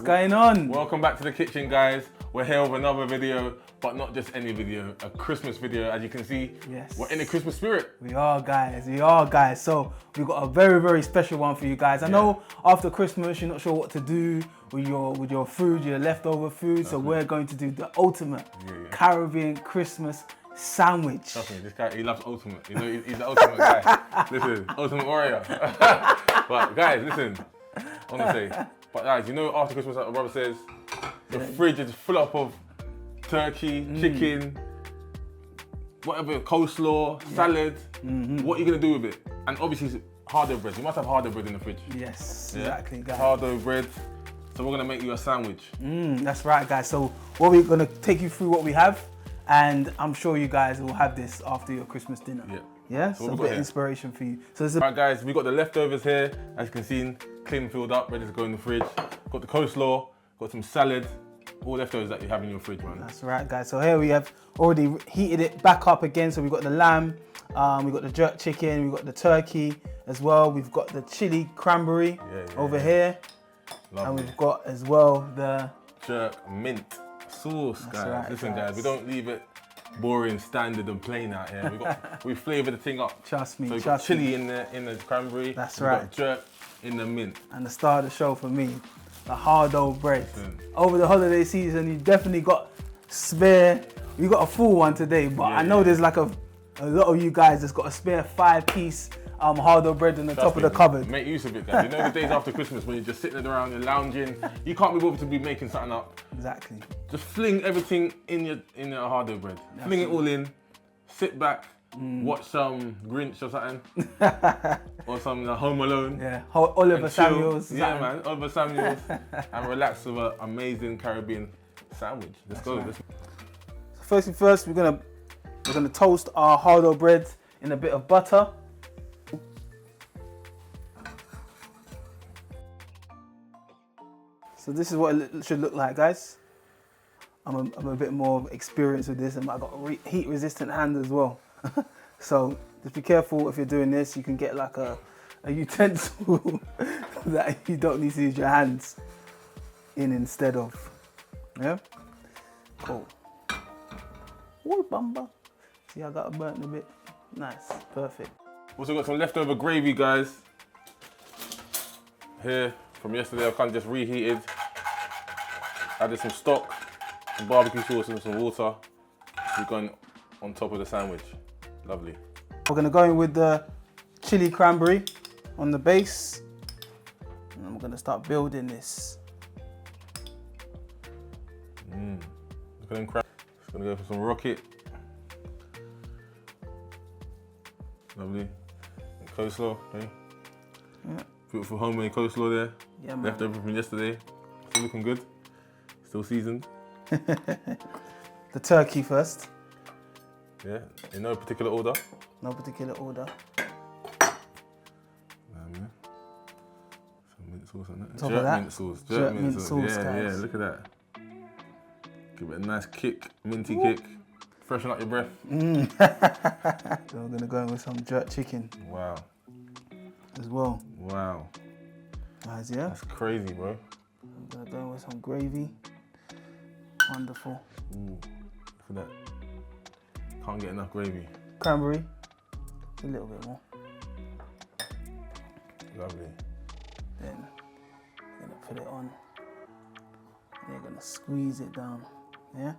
going on? Welcome back to the kitchen, guys. We're here with another video, but not just any video, a Christmas video. As you can see, yes, we're in the Christmas spirit. We are, guys. We are, guys. So we've got a very, very special one for you guys. I know after Christmas, you're not sure what to do with your food, your leftover food. So we're going to do the ultimate Caribbean Christmas sandwich. Trust me, this guy, he loves ultimate. You know, he's the ultimate guy. Listen, ultimate warrior. But guys, listen, honestly. But guys, you know, after Christmas, like my brother says, the fridge is full up of turkey, chicken, whatever, coleslaw, salad. What are you gonna do with it? And obviously, hardo bread. You must have hardo bread in the fridge. Yes, exactly, guys. Hardo bread. So we're gonna make you a sandwich. That's right, guys. So we're gonna take you through what we have, and I'm sure you guys will have this after your Christmas dinner. Yeah. So a bit of inspiration for you. So right, guys, we got the leftovers here, as you can see, clean, filled up, ready to go in the fridge. Got the coleslaw, got some salad, all leftovers that you have in your fridge, man. That's right, guys. So here we have already heated it back up again. So we've got the lamb, we've got the jerk chicken, we've got the turkey as well. We've got the chili cranberry over here. Lovely. And we've got as well the jerk mint sauce, guys. Right, listen, guys, we don't leave it boring, standard and plain out here. We flavour the thing up. Trust me, so we've got chili in the cranberry. That's we've right. Got jerk in the mint. And the star of the show for me, the hardo bread. Over the holiday season, you definitely got spare. We got a full one today, but I know there's like a lot of you guys that's got a spare 5-piece hardo bread on the top of the cupboard. Make use of it, guys. You know the days after Christmas when you're just sitting around, you're lounging, you can't be bothered to be making something up. Exactly. Just fling everything in your hardo bread. Fling it all in, sit back, watch some Grinch or something, or some Home Alone. Yeah, Oliver Samuels. Yeah, man, Oliver Samuels, and relax with an amazing Caribbean sandwich. Let's go. Right. So first thing first, we're gonna toast our hardo bread in a bit of butter. So this is what it should look like, guys. I'm a bit more experienced with this, and I've got a heat-resistant hand as well. So just be careful if you're doing this. You can get like a utensil that you don't need to use your hands in instead of. Yeah. Cool. Oh, bumper. See, I got it burnt a bit. Nice, perfect. Also got some leftover gravy, guys. Here from yesterday, I kind of just reheated. Added some stock, some barbecue sauce, and some water. We're going on top of the sandwich. Lovely. We're gonna go in with the chili cranberry on the base, and I'm gonna start building this. Look at them crab. Just gonna go for some rocket. Lovely. And coleslaw, okay? Yeah. Beautiful homemade coleslaw there. Yeah, man. Left over from yesterday. Still looking good. Still seasoned. The turkey first. Yeah, in no particular order. No particular order. Some mint sauce on that. Top Jerk of that. mint sauce. Jerk mint sauce, yeah, guys. yeah, look at that. Give it a nice kick, minty kick. Freshen up your breath. So we're gonna go in with some jerk chicken. Wow. As well. Wow. Guys, yeah? That's crazy, bro. I'm gonna go in with some gravy. Wonderful. Ooh, look at that. Can't get enough gravy. Cranberry. A little bit more. Lovely. Then you're gonna put it on. You're gonna squeeze it down. Yeah?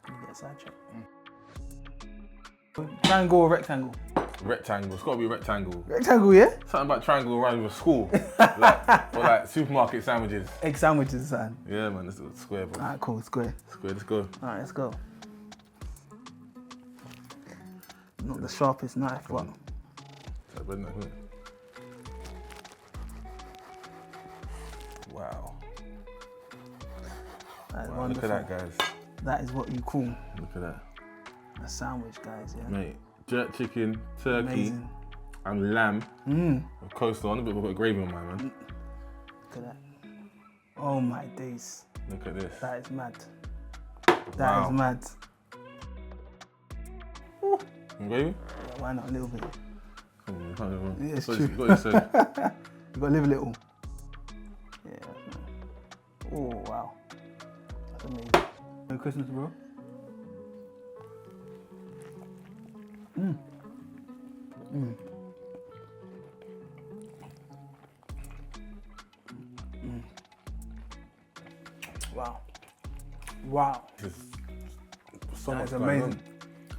Can you get a side check? Triangle or rectangle? Rectangle. It's got to be rectangle. Rectangle, yeah? Something about triangle around your school. or like supermarket sandwiches. Egg sandwiches, son. Yeah, man. Let's do square, bro. Alright, cool. Square. Square. Let's go. Alright, let's go. Not the sharpest knife, but. That bread knife, isn't it? Wow. That is Wow, wonderful. look at that, guys. That is what you call Look at that. a sandwich, guys, yeah? Mate, jerk chicken, turkey, Amazing. and lamb. With coleslaw on a bit of gravy on mine, man. Look at that. Oh my days. Look at this. That is mad. That is mad. Ooh. Gravy? Yeah, why not a little bit? Come on, you can't live Yeah, it's on. true. You got You gotta live a little. Yeah. Oh wow. That's amazing. Merry Christmas, bro. Wow. Wow. There's so That much is going amazing.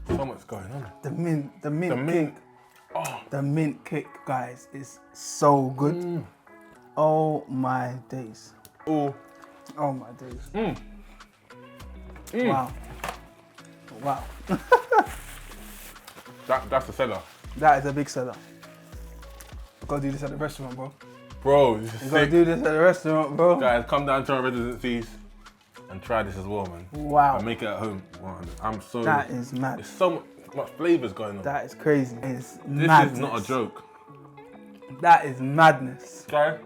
on. So much going on. The mint mint. cake. Oh. The mint cake, guys, is so good. Oh my days. Oh. Oh my days. Wow. Wow. That's the seller. That is a big seller. You gotta do this at the restaurant, bro. Bro, this is You gotta sick. do this at the restaurant, bro. Guys, come down to our residencies and try this as well, man. Wow. And make it at home. I'm so... That is mad. There's so much flavours going on. That is crazy. It's This madness. is not a joke. That is madness. Guys,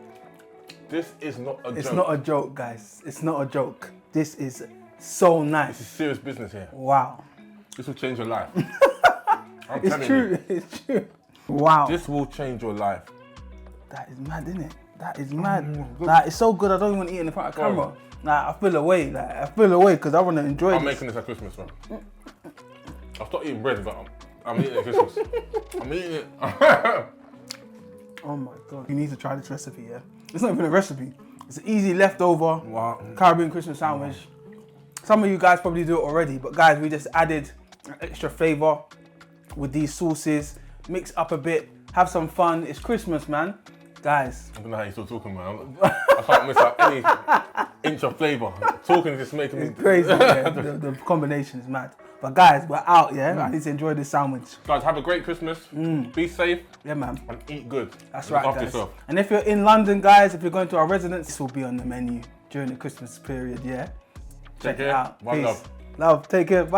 this is not a joke. It's not a joke, guys. It's not a joke. This is so This nice. is serious business here. Wow. This will change your life. I'm It's telling true. you. It's true. Wow. This will change your life. That is mad, isn't it? That is mad. Like, it's so good. I don't even want to eat it in front of camera. Like, I feel away. Like, I feel away because I want to enjoy I'm this. making this at Christmas, man. I've stopped eating bread, but I'm eating it at Christmas. I'm eating it. Oh my God. You need to try this recipe, yeah? It's not even a recipe. It's an easy leftover Wow. Caribbean Christmas sandwich. Some of you guys probably do it already, but guys, we just added an extra flavor with these sauces. Mix up a bit, have some fun. It's Christmas, man. Guys. I don't know how you're still talking, man. I can't miss out any inch of flavour. Talking is just making me... It's crazy, yeah. The combination is mad. But guys, we're out, yeah? I need to enjoy this sandwich. Guys, have a great Christmas. Be safe. Yeah, man. And eat good. That's Look right, after guys. yourself. And if you're in London, guys, if you're going to our residence, this will be on the menu during the Christmas period, yeah? Check it care. out. One Peace. love. Love. Take care. Bye.